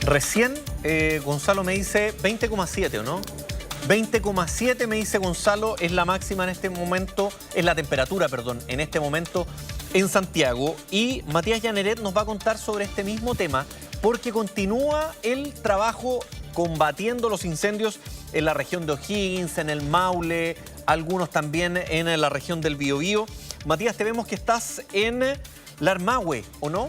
Recién Gonzalo me dice 20,7, ¿o no? 20,7 me dice Gonzalo, es la máxima en este momento, es la temperatura, perdón, en este momento en Santiago. Y Matías Llaneret nos va a contar sobre este mismo tema porque continúa el trabajo combatiendo los incendios en la región de O'Higgins, en el Maule, algunos también en la región del Biobío. Matías, te vemos que estás en Larmahue, ¿o no?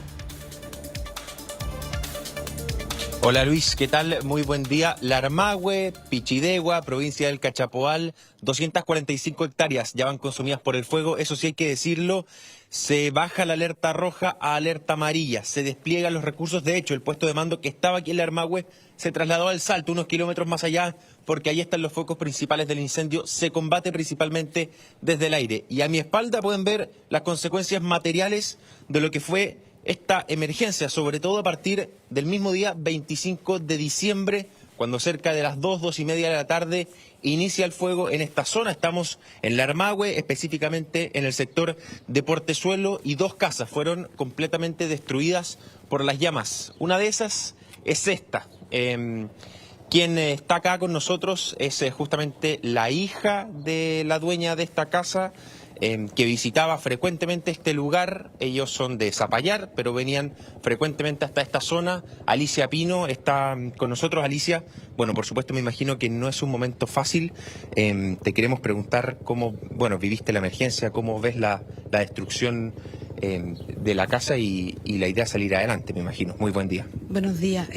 Hola Luis, ¿qué tal? Muy buen día. Larmahue, Pichidegua, provincia del Cachapoal, 245 hectáreas ya van consumidas por el fuego. Eso sí hay que decirlo, se baja la alerta roja a alerta amarilla, se despliegan los recursos. De hecho, el puesto de mando que estaba aquí en Larmahue se trasladó al Salto, unos kilómetros más allá, porque ahí están los focos principales del incendio. Se combate principalmente desde el aire. Y a mi espalda pueden ver las consecuencias materiales de lo que fue esta emergencia, sobre todo a partir del mismo día 25 de diciembre, cuando cerca de las 2:30 de la tarde inicia el fuego en esta zona. Estamos en Larmahue, específicamente en el sector de Portezuelo, y 2 casas fueron completamente destruidas por las llamas. Una de esas es esta. Quien está acá con nosotros es justamente la hija de la dueña de esta casa, que visitaba frecuentemente este lugar. Ellos son de Zapallar, pero venían frecuentemente hasta esta zona. Alicia Pino está con nosotros. Alicia, bueno, por supuesto me imagino que no es un momento fácil. Te queremos preguntar cómo, bueno, viviste la emergencia, cómo ves la destrucción de la casa y la idea de salir adelante, me imagino. Muy buen día. Buenos días.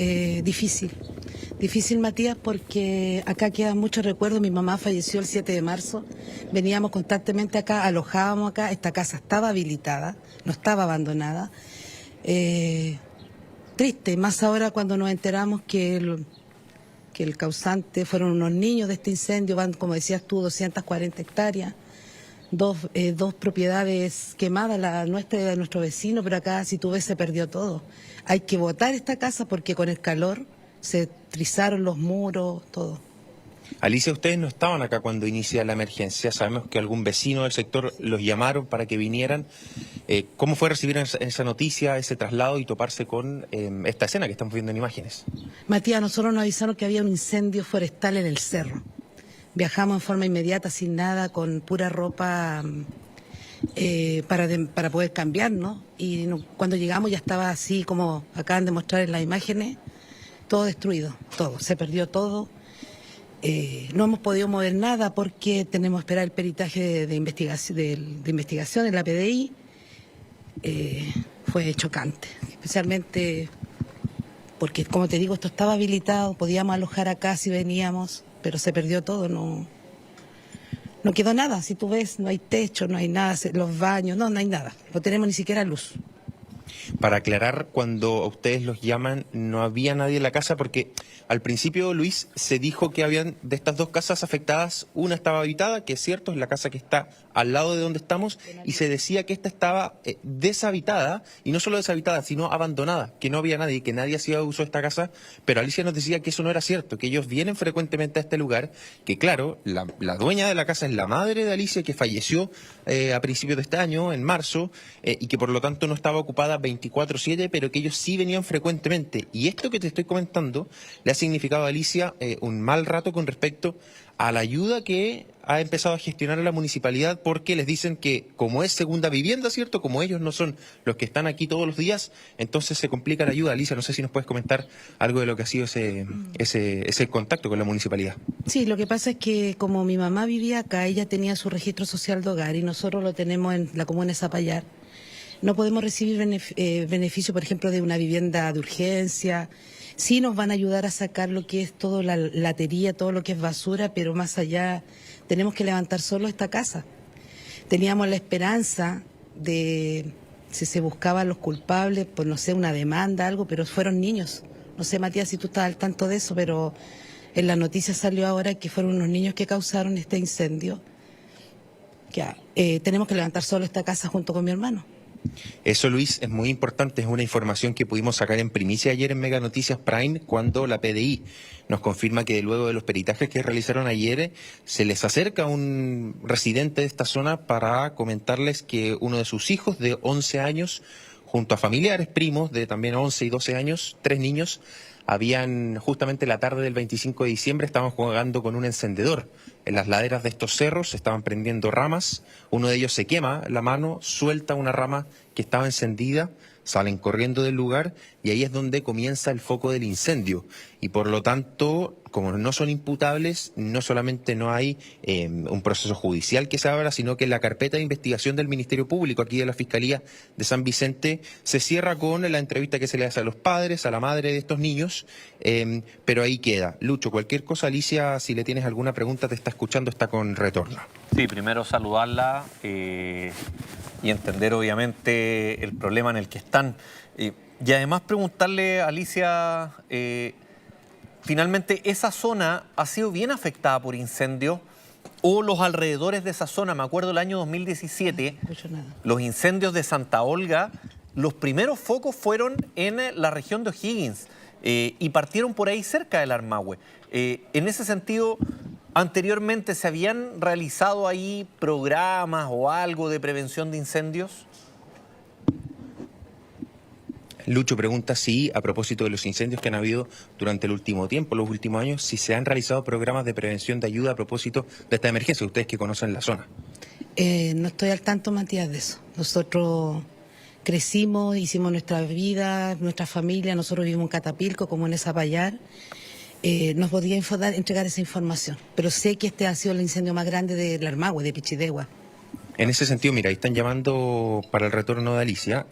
Difícil, Matías, porque acá quedan muchos recuerdos. Mi mamá falleció el 7 de marzo. Veníamos constantemente acá, alojábamos acá. Esta casa estaba habilitada, no estaba abandonada. Triste, más ahora cuando nos enteramos que el causante fueron unos niños de este incendio. Van, como decías tú, 240 hectáreas. Dos propiedades quemadas, la nuestra y la de nuestro vecino, pero acá, si tú ves, se perdió todo. Hay que botar esta casa porque con el calor se trizaron los muros, todo. Alicia, ustedes no estaban acá cuando inicia la emergencia. Sabemos que algún vecino del sector los llamaron para que vinieran. ¿Cómo fue recibir esa noticia, ese traslado y toparse con esta escena que estamos viendo en imágenes? Matías, nosotros nos avisaron que había un incendio forestal en el cerro. Viajamos en forma inmediata, sin nada, con pura ropa para poder cambiarnos. Y cuando llegamos ya estaba así como acaban de mostrar en las imágenes, todo destruido, todo, se perdió todo. No hemos podido mover nada porque tenemos que esperar el peritaje de investigación en la PDI. Fue chocante, especialmente porque, como te digo, esto estaba habilitado, podíamos alojar acá si veníamos, pero se perdió todo, no quedó nada. Si tú ves, no hay techo, no hay nada, los baños, no hay nada, no tenemos ni siquiera luz. Para aclarar, cuando a ustedes los llaman, no había nadie en la casa, porque al principio, Luis, se dijo que habían de estas 2 casas afectadas, una estaba habitada, que es cierto, es la casa que está al lado de donde estamos, y se decía que esta estaba deshabitada, y no solo deshabitada, sino abandonada, que no había nadie, que nadie hacía uso de esta casa. Pero Alicia nos decía que eso no era cierto, que ellos vienen frecuentemente a este lugar, que claro, la dueña de la casa es la madre de Alicia, que falleció a principios de este año, en marzo, y que por lo tanto no estaba ocupada 24/7, pero que ellos sí venían frecuentemente. Y esto que te estoy comentando le ha significado a Alicia un mal rato con respecto a la ayuda que ha empezado a gestionar la municipalidad, porque les dicen que como es segunda vivienda, ¿cierto? Como ellos no son los que están aquí todos los días, entonces se complica la ayuda. Alicia, no sé si nos puedes comentar algo de lo que ha sido ese contacto con la municipalidad. Sí, lo que pasa es que como mi mamá vivía acá, ella tenía su registro social de hogar y nosotros lo tenemos en la comuna de Zapallar. No podemos recibir beneficio, por ejemplo, de una vivienda de urgencia. Sí nos van a ayudar a sacar lo que es todo la latería, todo lo que es basura, pero más allá tenemos que levantar solo esta casa. Teníamos la esperanza de, si se buscaban los culpables, pues no sé, una demanda, algo, pero fueron niños. No sé, Matías, si tú estás al tanto de eso, pero en la noticia salió ahora que fueron unos niños que causaron este incendio. Tenemos que levantar solo esta casa junto con mi hermano. Eso, Luis, es muy importante, es una información que pudimos sacar en primicia ayer en Mega Noticias Prime, cuando la PDI nos confirma que luego de los peritajes que realizaron ayer, se les acerca un residente de esta zona para comentarles que uno de sus hijos de 11 años junto a familiares, primos de también 11 y 12 años, 3 niños, habían justamente la tarde del 25 de diciembre, estaban jugando con un encendedor en las laderas de estos cerros, estaban prendiendo ramas, uno de ellos se quema la mano, suelta una rama que estaba encendida, salen corriendo del lugar y ahí es donde comienza el foco del incendio. Y por lo tanto, como no son imputables, no solamente no hay un proceso judicial que se abra, sino que la carpeta de investigación del Ministerio Público, aquí de la Fiscalía de San Vicente, se cierra con la entrevista que se le hace a los padres, a la madre de estos niños, pero ahí queda. Lucho, cualquier cosa, Alicia, si le tienes alguna pregunta, te está escuchando, está con retorno. Sí, primero saludarla y entender obviamente el problema en el que están. Y además preguntarle, Alicia, finalmente esa zona ha sido bien afectada por incendios o los alrededores de esa zona. Me acuerdo el año 2017, los incendios de Santa Olga, los primeros focos fueron en la región de O'Higgins y partieron por ahí cerca del Armahue. En ese sentido, ¿anteriormente se habían realizado ahí programas o algo de prevención de incendios? Lucho pregunta si, a propósito de los incendios que han habido durante el último tiempo, los últimos años, si se han realizado programas de prevención de ayuda a propósito de esta emergencia, ustedes que conocen la zona. No estoy al tanto, Matías, de eso. Nosotros crecimos, hicimos nuestra vida, nuestra familia, nosotros vivimos en Catapilco, como en Zapallar. Nos podía entregar esa información, pero sé que este ha sido el incendio más grande del Armahue, de Pichidegua. En ese sentido, mira, ahí están llamando para el retorno de Alicia.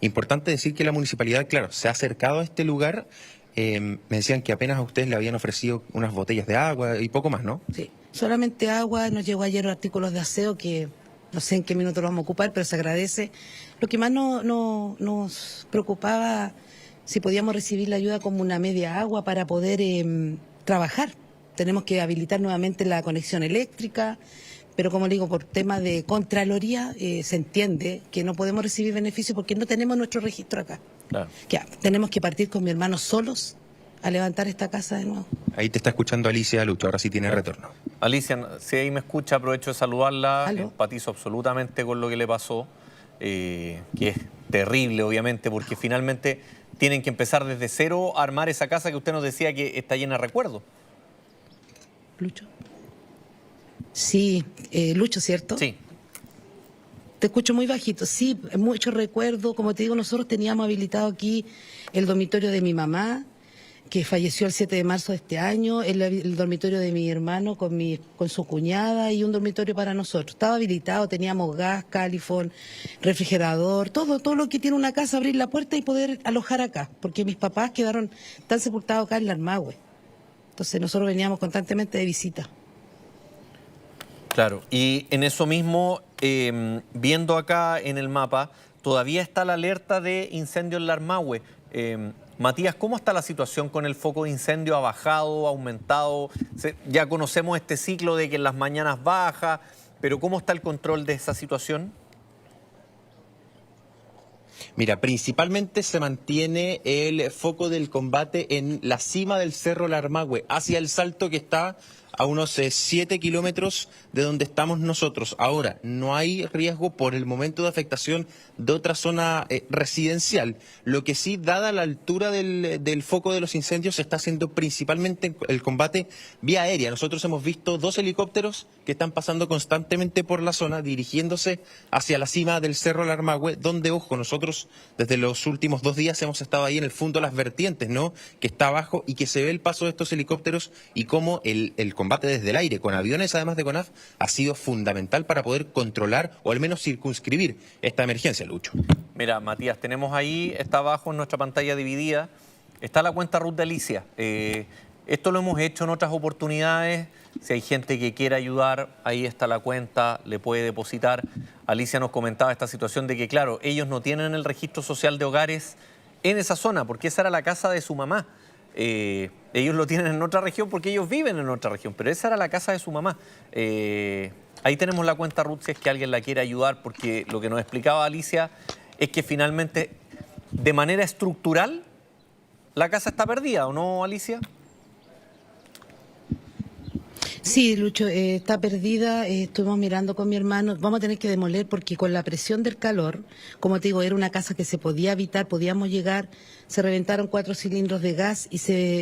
Importante decir que la municipalidad, claro, se ha acercado a este lugar. Me decían que apenas a ustedes le habían ofrecido unas botellas de agua y poco más, ¿no? Sí, solamente agua. Nos llegó ayer artículos de aseo que no sé en qué minuto los vamos a ocupar, pero se agradece. Lo que más nos preocupaba, si podíamos recibir la ayuda como una media agua para poder trabajar. Tenemos que habilitar nuevamente la conexión eléctrica. Pero como le digo, por tema de Contraloría se entiende que no podemos recibir beneficios porque no tenemos nuestro registro acá. Claro. Tenemos que partir con mi hermano solos a levantar esta casa de nuevo. Ahí te está escuchando Alicia, Lucho, ahora sí tiene retorno. Alicia, si ahí me escucha, aprovecho de saludarla. ¿Aló? Empatizo absolutamente con lo que le pasó, que es terrible, obviamente, porque finalmente tienen que empezar desde cero a armar esa casa que usted nos decía que está llena de recuerdos. Lucho. Sí, Lucho, ¿cierto? Sí. Te escucho muy bajito. Sí, mucho recuerdo. Como te digo, nosotros teníamos habilitado aquí el dormitorio de mi mamá, que falleció el 7 de marzo de este año, el dormitorio de mi hermano con su cuñada y un dormitorio para nosotros. Estaba habilitado, teníamos gas, califón, refrigerador, todo lo que tiene una casa, abrir la puerta y poder alojar acá, porque mis papás están sepultados acá en la Armahue. Entonces nosotros veníamos constantemente de visita. Claro, y en eso mismo, viendo acá en el mapa, todavía está la alerta de incendio en la Armahue. Matías, ¿cómo está la situación con el foco de incendio? ¿Ha bajado, ha aumentado? Ya conocemos este ciclo de que en las mañanas baja, pero ¿cómo está el control de esa situación? Mira, principalmente se mantiene el foco del combate en la cima del Cerro La Armahue, hacia el salto que está a unos 7 kilómetros de donde estamos nosotros. Ahora, no hay riesgo por el momento de afectación de otra zona residencial. Lo que sí, dada la altura del foco de los incendios, se está haciendo principalmente el combate vía aérea. Nosotros hemos visto 2 helicópteros que están pasando constantemente por la zona, dirigiéndose hacia la cima del Cerro La Armahue, donde, ojo, nosotros desde los últimos 2 días hemos estado ahí en el fondo de las vertientes, ¿no?, que está abajo y que se ve el paso de estos helicópteros y cómo el combate desde el aire, con aviones además de CONAF, ha sido fundamental para poder controlar o al menos circunscribir esta emergencia, Lucho. Mira, Matías, tenemos ahí, está abajo en nuestra pantalla dividida, está la cuenta RUT de Alicia. Esto lo hemos hecho en otras oportunidades. Si hay gente que quiera ayudar, ahí está la cuenta, le puede depositar. Alicia nos comentaba esta situación de que, claro, ellos no tienen el registro social de hogares en esa zona, porque esa era la casa de su mamá. Ellos lo tienen en otra región porque ellos viven en otra región, pero esa era la casa de su mamá. Ahí tenemos la cuenta RUT si es que alguien la quiere ayudar, porque lo que nos explicaba Alicia es que finalmente, de manera estructural, la casa está perdida, ¿o no, Alicia? Sí, Lucho, está perdida. Estuvimos mirando con mi hermano. Vamos a tener que demoler porque con la presión del calor, como te digo, era una casa que se podía habitar, podíamos llegar. Se reventaron 4 cilindros de gas y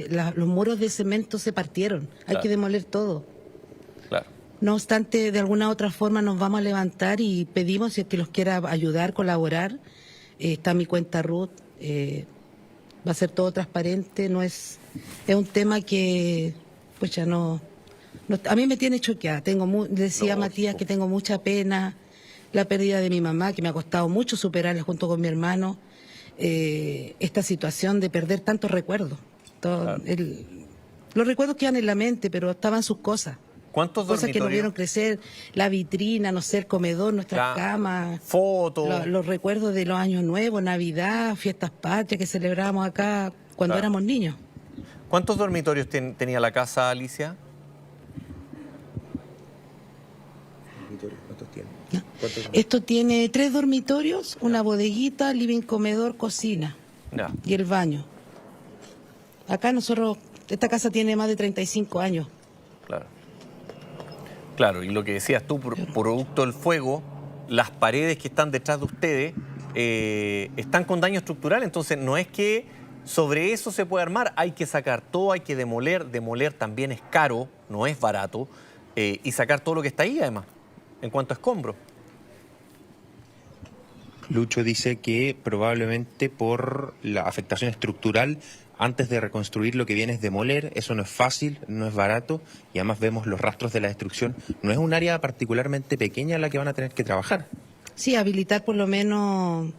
los muros de cemento se partieron. Hay Claro. que demoler todo. Claro. No obstante, de alguna u otra forma nos vamos a levantar y pedimos, si es que los quiera ayudar, colaborar. Está mi cuenta Ruth. Va a ser todo transparente. Es un tema que, pues ya no, a mí me tiene choqueada. Decía Matías que tengo mucha pena, la pérdida de mi mamá, que me ha costado mucho superarla junto con mi hermano. Esta situación de perder tantos recuerdos. Claro. Los recuerdos quedan en la mente, pero estaban sus cosas. ¿Cuántos Cosas que nos dormitorios? vieron crecer, la vitrina, no sé, el comedor, nuestras Claro. camas. Fotos. Los recuerdos de los años nuevos, Navidad, fiestas patrias que celebrábamos acá cuando Claro. éramos niños. ¿Cuántos dormitorios tenía la casa, Alicia? ¿Cuántos tiene? ¿No? Esto tiene 3 dormitorios, una bodeguita, living, comedor, cocina Ya. y el baño. Acá esta casa tiene más de 35 años. Claro. Claro, y lo que decías tú, producto del fuego, las paredes que están detrás de ustedes están con daño estructural, entonces no es que sobre eso se puede armar, hay que sacar todo, hay que demoler también es caro, no es barato, y sacar todo lo que está ahí además, en cuanto a escombros. Lucho dice que probablemente por la afectación estructural, antes de reconstruir lo que viene es demoler. Eso no es fácil, no es barato, y además vemos los rastros de la destrucción. No es un área particularmente pequeña en la que van a tener que trabajar. Sí, habilitar por lo menos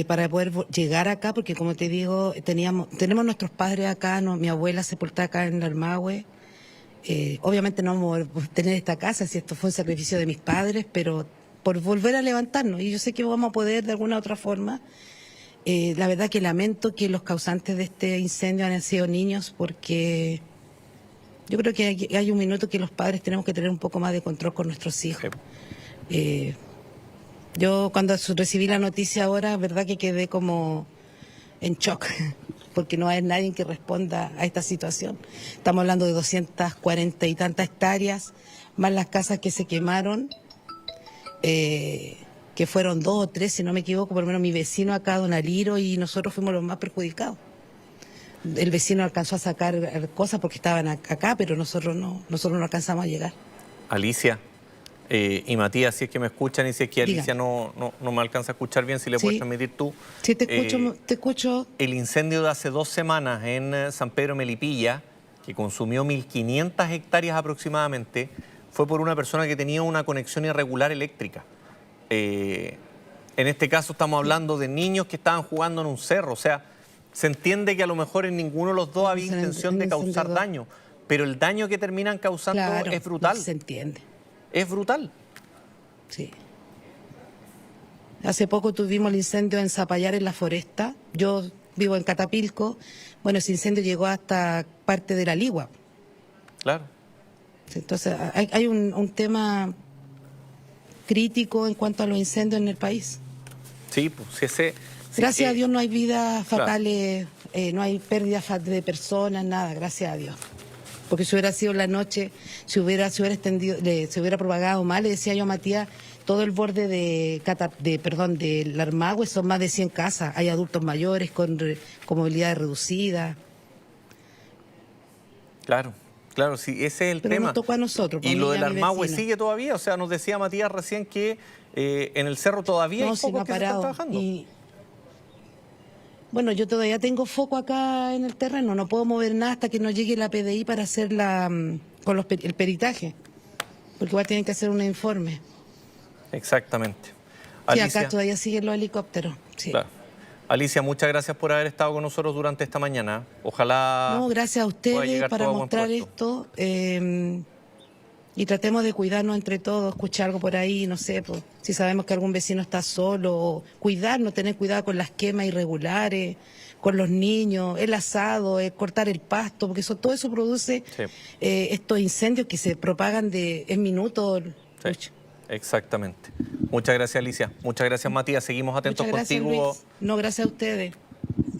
para poder llegar acá, porque como te digo, tenemos nuestros padres acá, mi abuela sepultada acá en la Armagüe. Obviamente no vamos a tener esta casa, si esto fue un sacrificio de mis padres, pero por volver a levantarnos, y yo sé que vamos a poder de alguna u otra forma. La verdad que lamento que los causantes de este incendio han sido niños, porque yo creo que hay un minuto que los padres tenemos que tener un poco más de control con nuestros hijos. Yo cuando recibí la noticia ahora, verdad que quedé como en shock, porque no hay nadie que responda a esta situación. Estamos hablando de 240 y tantas hectáreas, más las casas que se quemaron, que fueron 2 o 3, si no me equivoco, por lo menos mi vecino acá, don Aliro, y nosotros fuimos los más perjudicados. El vecino alcanzó a sacar cosas porque estaban acá, pero nosotros no alcanzamos a llegar. Alicia y Matías, si es que me escuchan, y si es que Alicia no me alcanza a escuchar bien, si le puedes transmitir tú. Sí, te escucho. El incendio de hace 2 semanas en San Pedro Melipilla, que consumió 1.500 hectáreas aproximadamente, fue por una persona que tenía una conexión irregular eléctrica. En este caso estamos hablando de niños que estaban jugando en un cerro, o sea, se entiende que a lo mejor en ninguno de los dos había intención de causar daño, pero el daño que terminan causando es brutal. Se entiende. Es brutal. Sí. Hace poco tuvimos el incendio en Zapallar, en la Foresta. Yo vivo en Catapilco. Bueno, ese incendio llegó hasta parte de la Ligua. Claro. Entonces, hay un tema crítico en cuanto a los incendios en el país. Sí, pues ese... Gracias a Dios no hay vidas fatales, no hay pérdidas de personas, nada, gracias a Dios. Porque si hubiera sido la noche, se hubiera extendido, se hubiera propagado mal, le decía yo a Matías, todo el borde de la Armagüe son más de 100 casas, hay adultos mayores con movilidad reducida. Claro. Claro, sí, ese es el Pero tema. nos tocó a nosotros. Y lo del a mi Armagüe vecino. sigue todavía, o sea, nos decía Matías recién que en el cerro todavía hay No, sí, no focos ha que se están parado. trabajando. Bueno, yo todavía tengo foco acá en el terreno, no puedo mover nada hasta que no llegue la PDI para hacer el peritaje, porque igual tienen que hacer un informe. Exactamente. Sí, Alicia, acá todavía siguen los helicópteros. Sí. claro. Alicia, muchas gracias por haber estado con nosotros durante esta mañana. Ojalá... No, gracias a pueda ustedes llegar para todo a buen mostrar puerto. esto. Y tratemos de cuidarnos entre todos, escuchar algo por ahí, no sé, pues, si sabemos que algún vecino está solo, o cuidarnos, tener cuidado con las quemas irregulares, con los niños, el asado, cortar el pasto, porque todo eso produce Sí. estos incendios que se propagan en minutos. Sí, exactamente. Muchas gracias, Alicia. Muchas gracias, Matías. Seguimos atentos Muchas gracias, contigo. Luis. No, gracias a ustedes.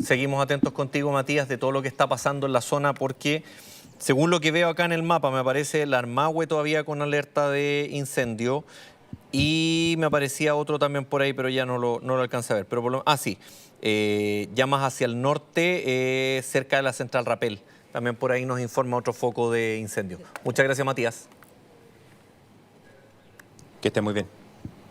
Seguimos atentos contigo, Matías, de todo lo que está pasando en la zona, porque Según lo que veo acá en el mapa, me aparece el Armahue todavía con alerta de incendio y me aparecía otro también por ahí, pero ya no lo alcancé a ver. Pero sí, ya más hacia el norte, cerca de la Central Rapel. También por ahí nos informa otro foco de incendio. Muchas gracias, Matías. Que esté muy bien.